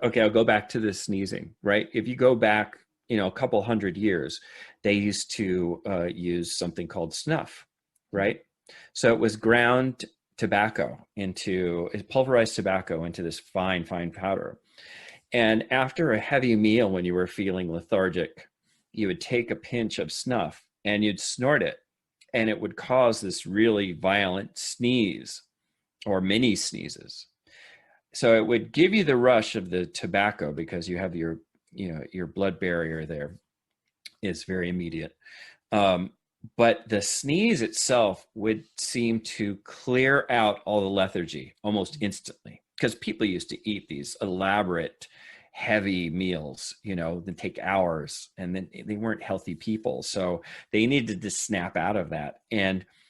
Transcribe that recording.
Okay, I'll go back to the sneezing, right? If you go back, a couple hundred years, they used to use something called snuff, right? So it was ground tobacco into pulverized tobacco into this fine, fine powder. And after a heavy meal, when you were feeling lethargic, you would take a pinch of snuff and you'd snort it, and it would cause this really violent sneeze or mini sneezes. So it would give you the rush of the tobacco because you have your blood barrier there is very immediate. Um, but the sneeze itself would seem to clear out all the lethargy almost instantly because people used to eat these elaborate heavy meals, that take hours, and then they weren't healthy people, so they needed to snap out of that. And